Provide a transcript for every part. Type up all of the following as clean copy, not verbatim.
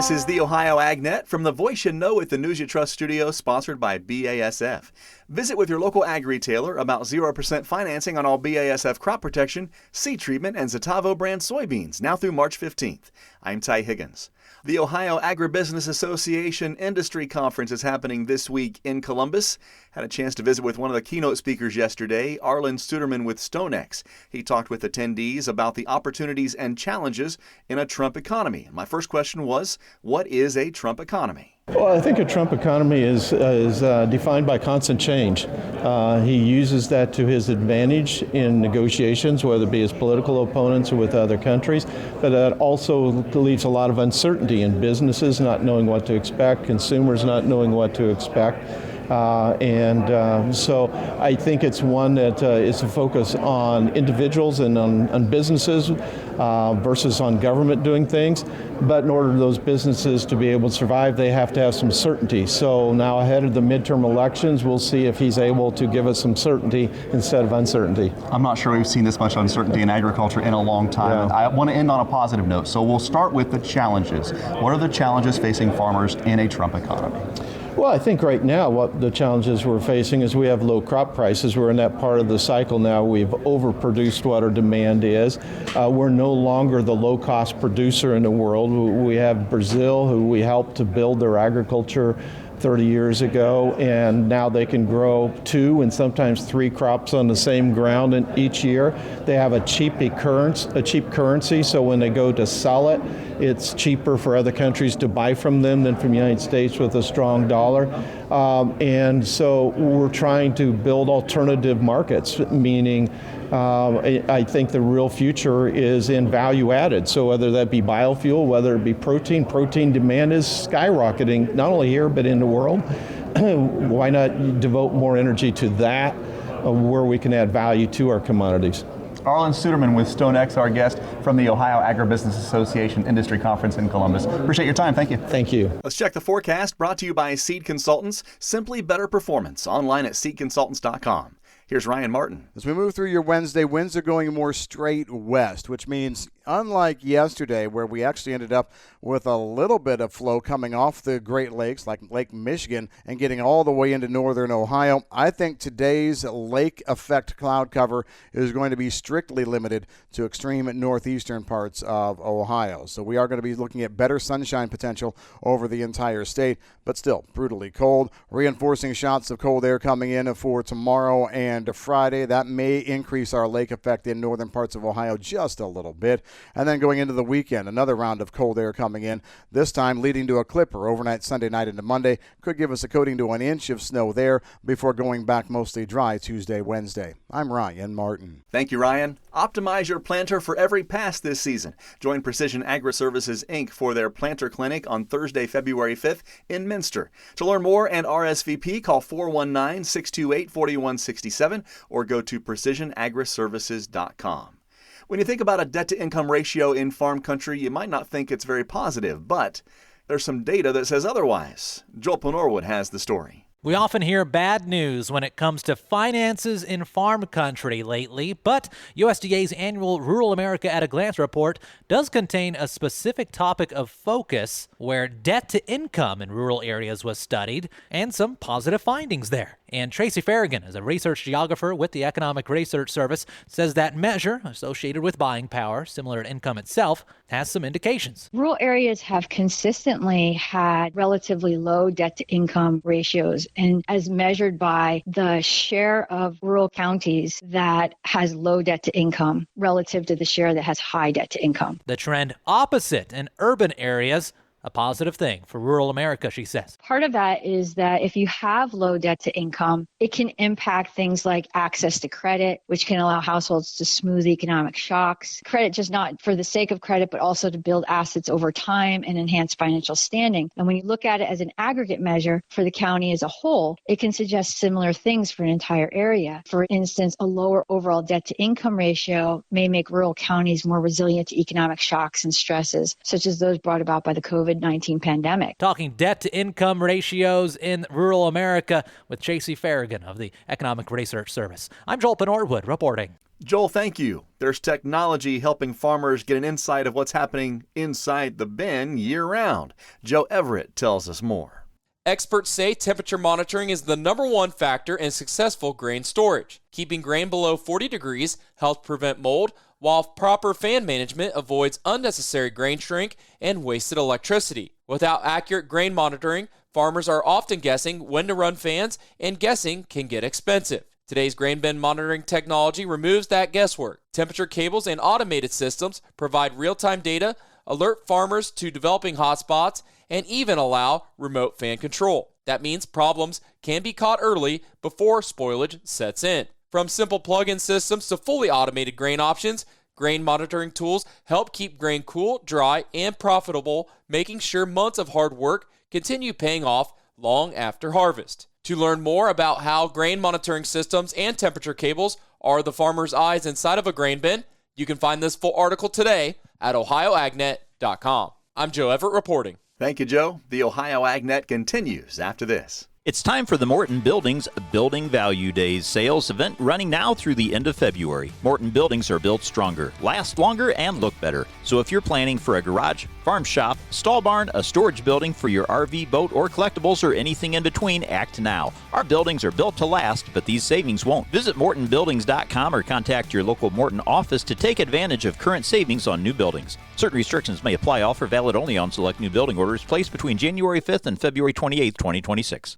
This is the Ohio AgNet from the Voice You Know with the News You Trust studio, sponsored by BASF. Visit with your local ag retailer about 0% financing on all BASF crop protection, seed treatment, and Zetavo brand soybeans now through March 15th. I'm Ty Higgins. The Ohio Agribusiness Association Industry Conference is happening this week in Columbus. Had a chance to visit with one of the keynote speakers yesterday, Arlen Suderman with StoneX. He talked with attendees about the opportunities and challenges in a Trump economy. My first question was, what is a Trump economy? Well, I think a Trump economy is defined by constant change. He uses that to his advantage in negotiations, whether it be his political opponents or with other countries, but that also leaves a lot of uncertainty in businesses not knowing what to expect, consumers not knowing what to expect. So I think it's one that is a focus on individuals and on businesses versus on government doing things. But in order for those businesses to be able to survive, they have to have some certainty. So now ahead of the midterm elections, we'll see if he's able to give us some certainty instead of uncertainty. I'm not sure we've seen this much uncertainty in agriculture in a long time. Yeah. I want to end on a positive note. So we'll start with the challenges. What are the challenges facing farmers in a Trump economy? Well, I think right now what the challenges we're facing is we have low crop prices. We're in that part of the cycle now. We've overproduced what our demand is. We're no longer the low-cost producer in the world. We have Brazil, who we helped to build their agriculture 30 years ago, and now they can grow 2 and sometimes 3 crops on the same ground each year. They have a cheap currency, so when they go to sell it, it's cheaper for other countries to buy from them than from the United States with a strong dollar. And so we're trying to build alternative markets, meaning I think the real future is in value added. So whether that be biofuel, whether it be protein demand is skyrocketing, not only here, but in the world. Why not devote more energy to that, where we can add value to our commodities? Arlen Suderman with StoneX, our guest from the Ohio Agribusiness Association Industry Conference in Columbus. Appreciate your time. Thank you. Thank you. Let's check the forecast, brought to you by Seed Consultants. Simply better performance. Online at seedconsultants.com. Here's Ryan Martin. As we move through your Wednesday, winds are going more straight west, which means unlike yesterday, where we actually ended up with a little bit of flow coming off the Great Lakes, like Lake Michigan, and getting all the way into northern Ohio, I think today's lake effect cloud cover is going to be strictly limited to extreme northeastern parts of Ohio. So we are going to be looking at better sunshine potential over the entire state, but still brutally cold. Reinforcing shots of cold air coming in for tomorrow and Friday. That may increase our lake effect in northern parts of Ohio just a little bit. And then going into the weekend, another round of cold air coming in, this time leading to a clipper overnight Sunday night into Monday. Could give us a coating to an inch of snow there before going back mostly dry Tuesday, Wednesday. I'm Ryan Martin. Thank you, Ryan. Optimize your planter for every pass this season. Join Precision Agri-Services, Inc. for their planter clinic on Thursday, February 5th in Minster. To learn more and RSVP, call 419-628-4167 or go to precisionagriservices.com. When you think about a debt-to-income ratio in farm country, you might not think it's very positive, but there's some data that says otherwise. Joel Panorwood has the story. We often hear bad news when it comes to finances in farm country lately, but USDA's annual Rural America at a Glance report does contain a specific topic of focus where debt to income in rural areas was studied and some positive findings there. And Tracy Farragon, as a research geographer with the Economic Research Service, says that measure, associated with buying power, similar to income itself, has some indications. Rural areas have consistently had relatively low debt-to-income ratios, and as measured by the share of rural counties that has low debt-to-income relative to the share that has high debt-to-income. The trend opposite in urban areas, a positive thing for rural America, she says. Part of that is that if you have low debt to income, it can impact things like access to credit, which can allow households to smooth economic shocks. Credit just not for the sake of credit, but also to build assets over time and enhance financial standing. And when you look at it as an aggregate measure for the county as a whole, it can suggest similar things for an entire area. For instance, a lower overall debt to income ratio may make rural counties more resilient to economic shocks and stresses, such as those brought about by the COVID-19 pandemic. Talking debt to income ratios in rural America with Tracy Farragon of the Economic Research Service. I'm Joel Panorwood reporting. Joel, thank you. There's technology helping farmers get an insight of what's happening inside the bin year-round. Joe Everett tells us more. Experts say temperature monitoring is the #1 factor in successful grain storage. Keeping grain below 40 degrees helps prevent mold, while proper fan management avoids unnecessary grain shrink and wasted electricity. Without accurate grain monitoring, farmers are often guessing when to run fans, and guessing can get expensive. Today's grain bin monitoring technology removes that guesswork. Temperature cables and automated systems provide real-time data, alert farmers to developing hotspots, and even allow remote fan control. That means problems can be caught early before spoilage sets in. From simple plug-in systems to fully automated grain options, grain monitoring tools help keep grain cool, dry, and profitable, making sure months of hard work continue paying off long after harvest. To learn more about how grain monitoring systems and temperature cables are the farmer's eyes inside of a grain bin, you can find this full article today at ohioagnet.com. I'm Joe Everett reporting. Thank you, Joe. The Ohio AgNet continues after this. It's time for the Morton Buildings Building Value Days sales event running now through the end of February. Morton Buildings are built stronger, last longer, and look better. So if you're planning for a garage, farm shop, stall barn, a storage building for your RV, boat, or collectibles, or anything in between, act now. Our buildings are built to last, but these savings won't. Visit MortonBuildings.com or contact your local Morton office to take advantage of current savings on new buildings. Certain restrictions may apply. Offer valid only on select new building orders placed between January 5th and February 28th, 2026.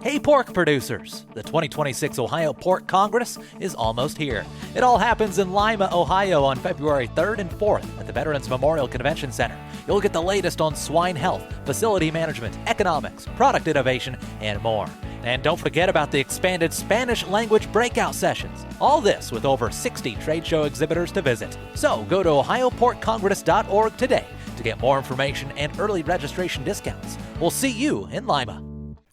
Hey pork producers! The 2026 Ohio Pork Congress is almost here. It all happens in Lima, Ohio on February 3rd and 4th at the Veterans Memorial Convention Center. You'll get the latest on swine health, facility management, economics, product innovation, and more. And don't forget about the expanded Spanish language breakout sessions. All this with over 60 trade show exhibitors to visit. So go to ohioporkcongress.org today to get more information and early registration discounts. We'll see you in Lima.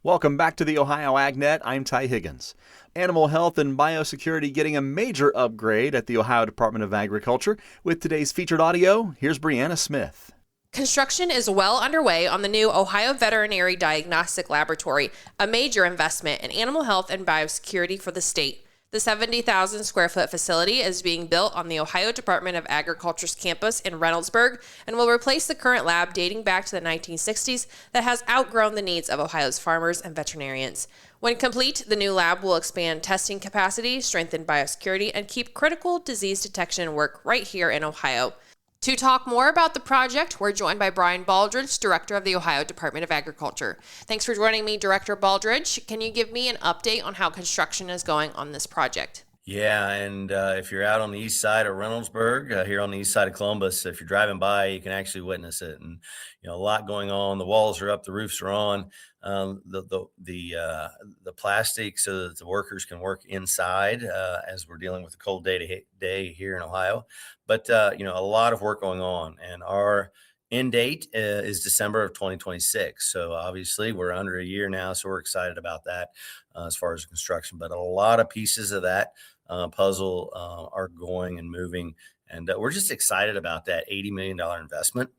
Welcome back to the Ohio AgNet. I'm Ty Higgins. Animal health and biosecurity getting a major upgrade at the Ohio Department of Agriculture. With today's featured audio, here's Brianna Smith. Construction is well underway on the new Ohio Veterinary Diagnostic Laboratory, a major investment in animal health and biosecurity for the state. The 70,000 square foot facility is being built on the Ohio Department of Agriculture's campus in Reynoldsburg and will replace the current lab dating back to the 1960s that has outgrown the needs of Ohio's farmers and veterinarians. When complete, the new lab will expand testing capacity, strengthen biosecurity, and keep critical disease detection work right here in Ohio. To talk more about the project, we're joined by Brian Baldridge, Director of the Ohio Department of Agriculture. Thanks for joining me, Director Baldridge. Can you give me an update on how construction is going on this project? Yeah, and if you're out on the east side of Reynoldsburg, here on the east side of Columbus, if you're driving by, you can actually witness it. And a lot going on. The walls are up, the roofs are on. The plastic so that the workers can work inside as we're dealing with a cold day here in Ohio. But a lot of work going on, and our end date is December of 2026. So obviously we're under a year now, so we're excited about that as far as construction. But a lot of pieces of that puzzle are going and moving, and we're just excited about that $80 million investment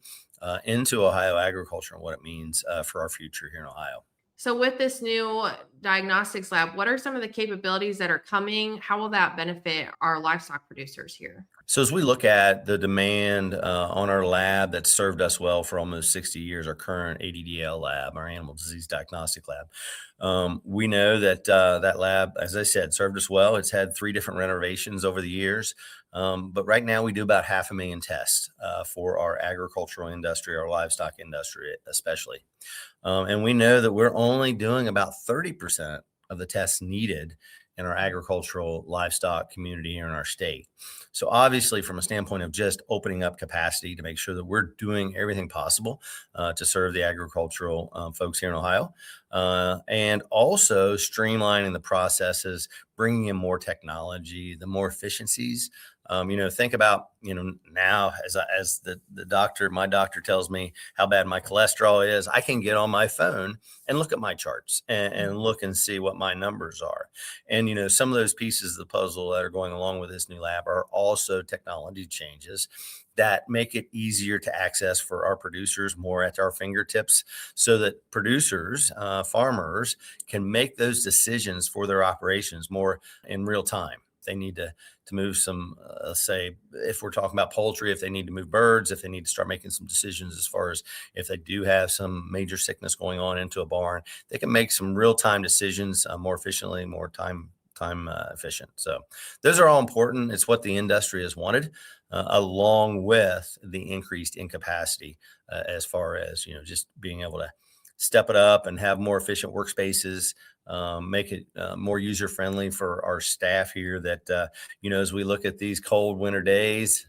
into Ohio agriculture and what it means for our future here in Ohio. So with this new diagnostics lab, what are some of the capabilities that are coming? How will that benefit our livestock producers here? So as we look at the demand on our lab that served us well for almost 60 years, our current ADDL lab, our animal disease diagnostic lab, we know that that lab, as I said, served us well. It's had 3 different renovations over the years. But right now we do about 500,000 tests for our agricultural industry, our livestock industry especially. And we know that we're only doing about 30% of the tests needed in our agricultural livestock community here in our state. So obviously from a standpoint of just opening up capacity to make sure that we're doing everything possible to serve the agricultural folks here in Ohio, and also streamlining the processes, bringing in more technology, the more efficiencies. Think about, now as the doctor, my doctor tells me how bad my cholesterol is, I can get on my phone and look at my charts and look and see what my numbers are. And, some of those pieces of the puzzle that are going along with this new lab are also technology changes that make it easier to access for our producers, more at our fingertips, so that producers, farmers can make those decisions for their operations more in real time. they need to move some, say, if we're talking about poultry, if they need to move birds, if they need to start making some decisions as far as if they do have some major sickness going on into a barn, they can make some real-time decisions more efficiently, more time efficient. So those are all important. It's what the industry has wanted, along with the increased incapacity as far as, just being able to step it up and have more efficient workspaces, make it more user-friendly for our staff here that, as we look at these cold winter days,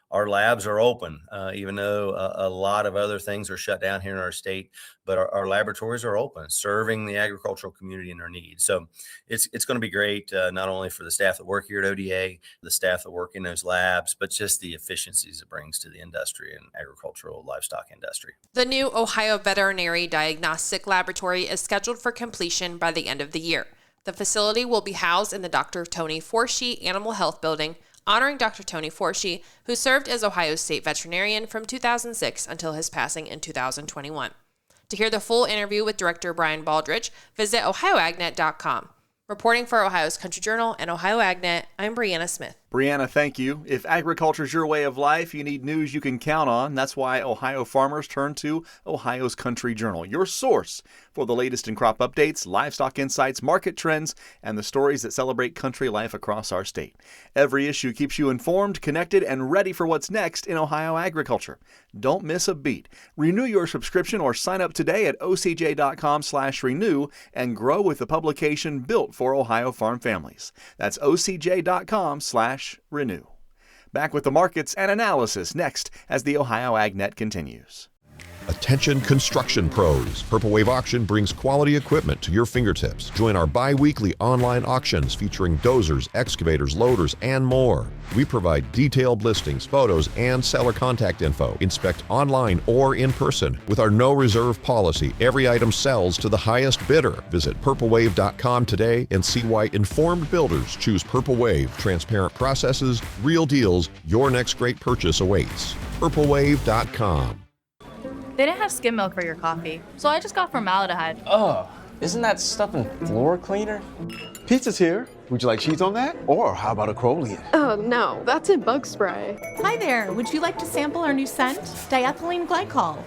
our labs are open, even though a lot of other things are shut down here in our state, but our laboratories are open, serving the agricultural community and their needs. So it's going to be great, not only for the staff that work here at ODA, the staff that work in those labs, but just the efficiencies it brings to the industry and agricultural livestock industry. The new Ohio Veterinary Diagnostic Laboratory is scheduled for completion by the end of the year. The facility will be housed in the Dr. Tony Forshee Animal Health Building, honoring Dr. Tony Forshee, who served as Ohio's state veterinarian from 2006 until his passing in 2021. To hear the full interview with Director Brian Baldrige, visit ohioagnet.com. Reporting for Ohio's Country Journal and Ohio AgNet, I'm Brianna Smith. Brianna, thank you. If agriculture's your way of life, you need news you can count on. That's why Ohio farmers turn to Ohio's Country Journal, your source for the latest in crop updates, livestock insights, market trends, and the stories that celebrate country life across our state. Every issue keeps you informed, connected, and ready for what's next in Ohio agriculture. Don't miss a beat. Renew your subscription or sign up today at ocj.com/renew and grow with the publication built for Ohio farm families. That's ocj.com/renew. Back with the markets and analysis next as the Ohio AgNet continues. Attention construction pros. Purple Wave Auction brings quality equipment to your fingertips. Join our bi-weekly online auctions featuring dozers, excavators, loaders, and more. We provide detailed listings, photos, and seller contact info. Inspect online or in person. With our no reserve policy, every item sells to the highest bidder. Visit purplewave.com today and see why informed builders choose Purple Wave. Transparent processes, real deals, your next great purchase awaits. purplewave.com. They didn't have skim milk for your coffee, so I just got formaldehyde. Oh, isn't that stuff in floor cleaner? Pizza's here. Would you like cheese on that? Or how about a Crolian? Oh, no, that's in bug spray. Hi there. Would you like to sample our new scent? Diethylene glycol.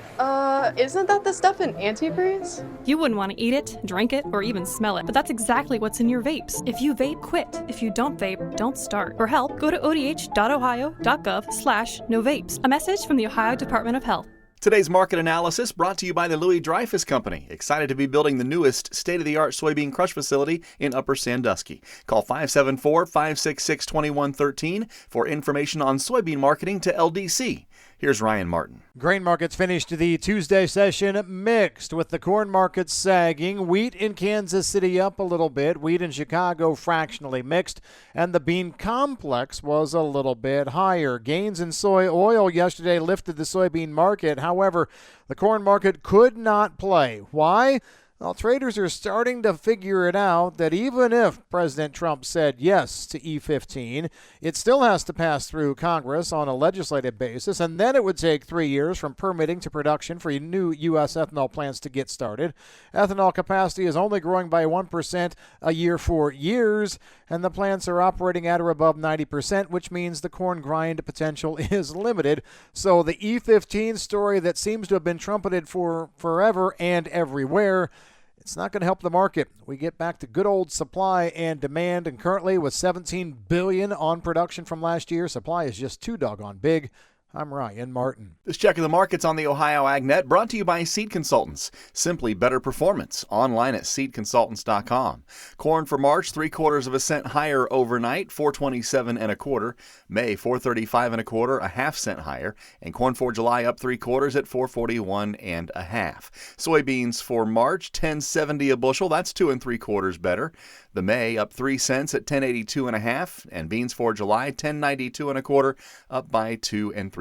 Isn't that the stuff in antifreeze? You wouldn't want to eat it, drink it, or even smell it, but that's exactly what's in your vapes. If you vape, quit. If you don't vape, don't start. For help, go to odh.ohio.gov/no vapes. A message from the Ohio Department of Health. Today's market analysis brought to you by the Louis Dreyfus Company. Excited to be building the newest state-of-the-art soybean crush facility in Upper Sandusky. Call 574-566-2113 for information on soybean marketing to LDC. Here's Ryan Martin. Grain markets finished the Tuesday session mixed, with the corn markets sagging. Wheat in Kansas City up a little bit. Wheat in Chicago fractionally mixed. And the bean complex was a little bit higher. Gains in soy oil yesterday lifted the soybean market. However, the corn market could not play. Why? Well, traders are starting to figure it out that even if President Trump said yes to E15, it still has to pass through Congress on a legislative basis, and then it would take 3 years from permitting to production for new U.S. ethanol plants to get started. Ethanol capacity is only growing by 1% a year for years, and the plants are operating at or above 90%, which means the corn grind potential is limited. So the E15 story that seems to have been trumpeted for forever and everywhere, it's not going to help the market. We get back to good old supply and demand, and currently with $17 billion on production from last year, supply is just too doggone big. I'm Ryan Martin. This check of the markets on the Ohio AgNet brought to you by Seed Consultants. Simply better performance. Online at seedconsultants.com. Corn for March, 3/4 cent higher overnight, 4.27 1/4. May, 4.35 1/4, a half-cent higher. And corn for July up 3/4 at 4.41 1/2. Soybeans for March, 10.70 a bushel. That's 2 3/4 better. The May up 3 cents at 10.82 1/2. And beans for July, 10.92 1/4, up by 2 3/4.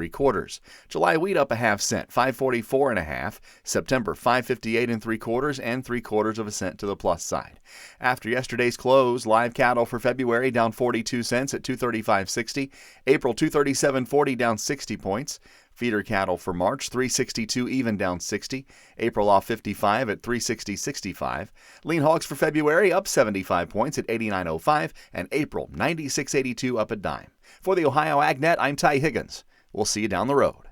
July wheat up a half cent, 5.44 1/2. September 5.58 3/4 and 3/4 cent to the plus side. After yesterday's close, live cattle for February down 42 cents at 235.60. April 237.40 down 60 points. Feeder cattle for March, 362 even, down 60. April off 55 at 360.65. Lean hogs for February up 75 points at 89.05, and April 96.82 up a dime. For the Ohio AgNet, I'm Ty Higgins. We'll see you down the road.